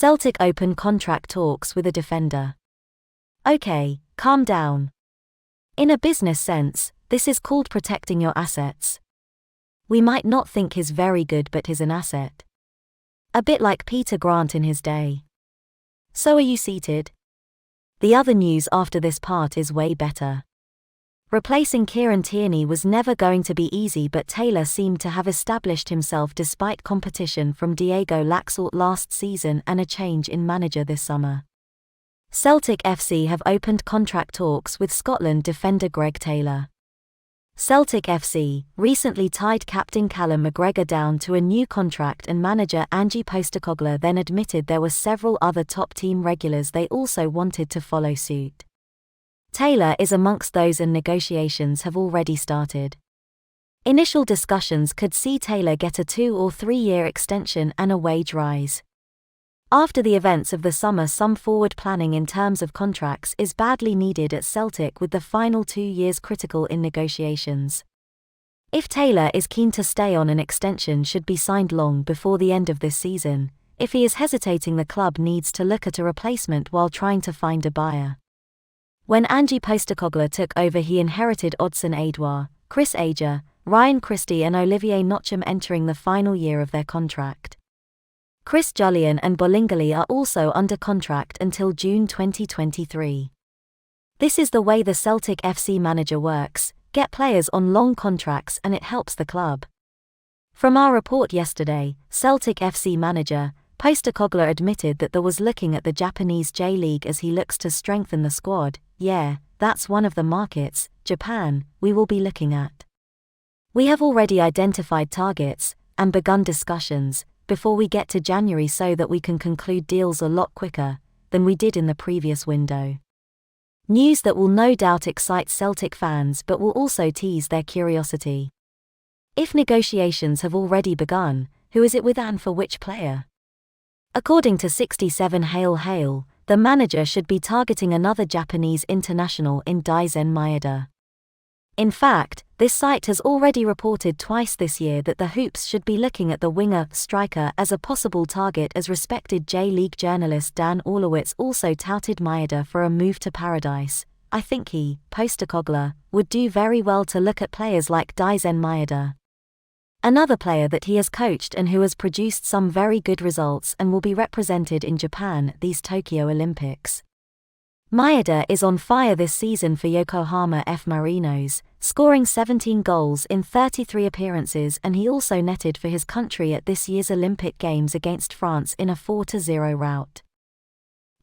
Celtic open contract talks with a defender. Okay, calm down. In a business sense, this is called protecting your assets. We might not think he's very good, but he's an asset. A bit like Peter Grant in his day. So are you seated? The other news after this part is way better. Replacing Kieran Tierney was never going to be easy, but Taylor seemed to have established himself despite competition from Diego Laxalt last season and a change in manager this summer. Celtic FC have opened contract talks with Scotland defender Greg Taylor. Celtic FC recently tied captain Callum McGregor down to a new contract, and manager Ange Postecoglou then admitted there were several other top team regulars they also wanted to follow suit. Taylor is amongst those, and negotiations have already started. Initial discussions could see Taylor get a 2 or 3 year extension and a wage rise. After the events of the summer, some forward planning in terms of contracts is badly needed at Celtic, with the final 2 years critical in negotiations. If Taylor is keen to stay on, an extension should be signed long before the end of this season. If he is hesitating, the club needs to look at a replacement while trying to find a buyer. When Ange Postecoglou took over, he inherited Odsonne Edouard, Chris Ager, Ryan Christie and Olivier Notcham entering the final year of their contract. Chris Jullien and Bolingoli are also under contract until June 2023. This is the way the Celtic FC manager works: get players on long contracts and it helps the club. From our report yesterday, Celtic FC manager Postecoglou admitted that there was looking at the Japanese J-League as he looks to strengthen the squad. Yeah, that's one of the markets, Japan, we will be looking at. We have already identified targets and begun discussions before we get to January, so that we can conclude deals a lot quicker than we did in the previous window. News that will no doubt excite Celtic fans but will also tease their curiosity. If negotiations have already begun, who is it with and for which player? According to 67 Hail, the manager should be targeting another Japanese international in Daisen Maeda. In fact, this site has already reported twice this year that the Hoops should be looking at the winger-striker as a possible target, as respected J-League journalist Dan Orlowitz also touted Maeda for a move to Paradise. I think he, Postecoglou, would do very well to look at players like Daisen Maeda. Another player that he has coached and who has produced some very good results and will be represented in Japan at these Tokyo Olympics. Maeda is on fire this season for Yokohama F. Marinos, scoring 17 goals in 33 appearances, and he also netted for his country at this year's Olympic Games against France in a 4-0 rout.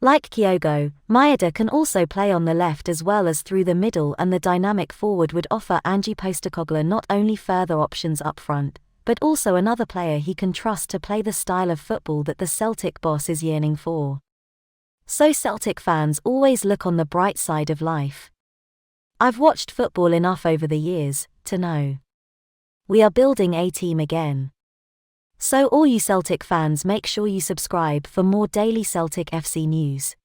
Like Kyogo, Maeda can also play on the left as well as through the middle, and the dynamic forward would offer Ange Postecoglou not only further options up front, but also another player he can trust to play the style of football that the Celtic boss is yearning for. So Celtic fans always look on the bright side of life. I've watched football enough over the years to know. We are building a team again. So all you Celtic fans, make sure you subscribe for more daily Celtic FC news.